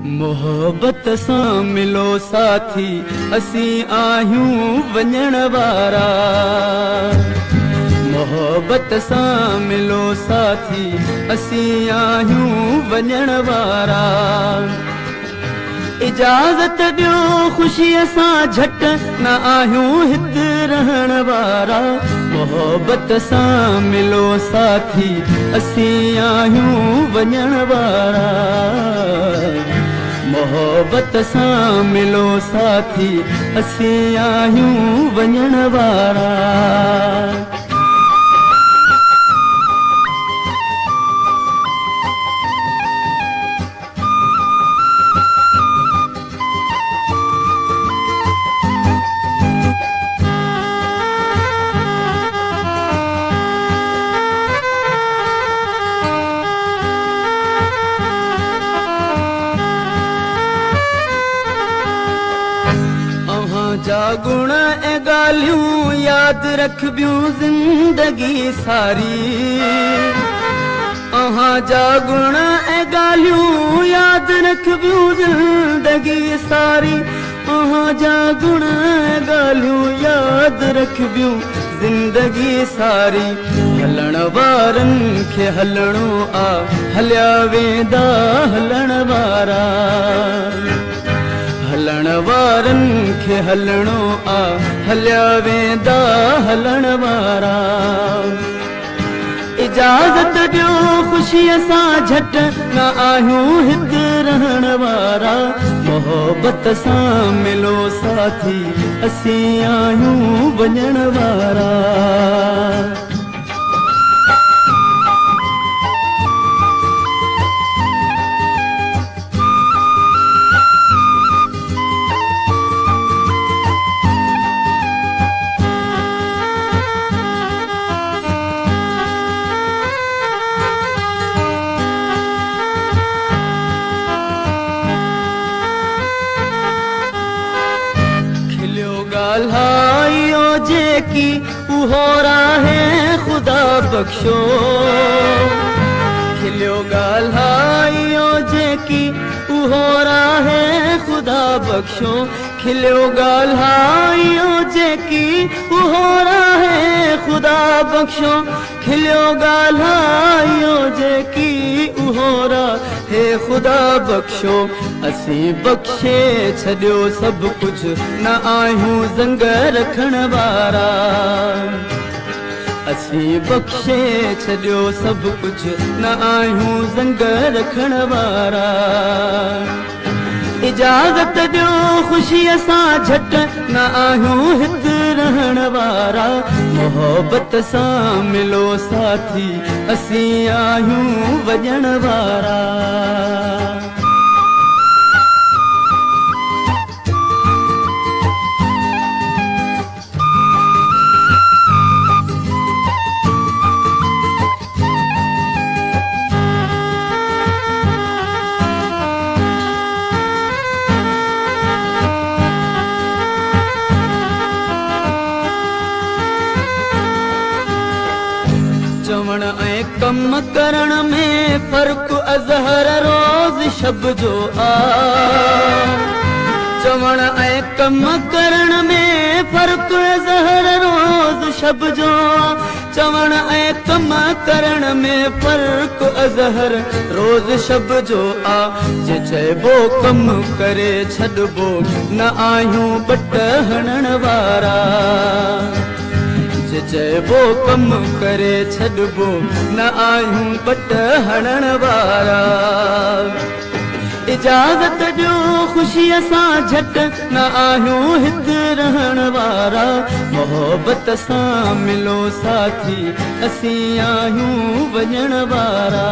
मोहब्बत सां मिलो साथी असी आहियूं वञण वारा। मोहब्बत सां मिलो साथी असी आहियूं वञण वारा। इजाज़त ॾियो ख़ुशीअ सां झट न आहियूं हिते रहण वारा। मोहब्बत सां मिलो साथी असी आहियूं वञण वारा। मोहब्बत सां मिलो साथी असी आहियूं वञण वारा। जा गुण ऐं ॻाल्हियूं यादि रखबियूं ज़िंदगी सारी। जा गुण ऐं ॻाल्हियूं यादि रखबियूं ज़िंदगी सारी। जा गुण ऐं ॻाल्हियूं यादि रखबियूं ज़िंदगी सारी। हलण वारनि खे हलणो आ हलिया वेंदा हलण वारा। हलण वारनि खे हलणो आ हलिया वेंदा हलण वारा। इजाज़त ॾियो ख़ुशीअ सां झट न आहियूं हिते रहण वारा। मोहब्बत सां मिलो साथी असी आहियूं वञण वारा। ॻाल्हाइयो जेकी उहो राहे खुदा बख्शो। खिलियो ॻाल्हाइयो जेकी उहो राहे खुदा बख्शो। खिलियो ॻाल्हाइयो जेकी उहो राहे खुदा बख्शो। खिलियो ॻाल्हाइयो जेकी उहो राहे खुदा बख्शो। असी बख्शे छॾियो सभु कुझु न आहियूं ज़ंग रखण वारा। असी बख्शे छॾियो सभु कुझु न आहियूं ज़ंग रखण वारा। इजाज़त ॾियो ख़ुशीअ सां झट न आहियूं हिते रहण वारा। मोहब्बत सां मिलो साथी असी आहियूं वञण वारा। चवण ऐं कम करण में फ़र्क़ु अज़हर रोज़ शब जो आ। चवण ऐं कम करण में फ़र्क़ु अज़हर रोज़ शब जो आ। चवण ऐं कम करण में फ़र्क़ु अज़हर रोज़ शब जो आ। जे चइबो कम करे छॾिबो न आहियूं बट हणण वारा। चइबो कम करे छॾिबो न आहियूं बट हणण वारा। इजाज़त ॾियो ख़ुशीअ सां झट न आहियूं हिते रहण वारा। मोहब्बत सां मिलो साथी असी आहियूं वञण वारा।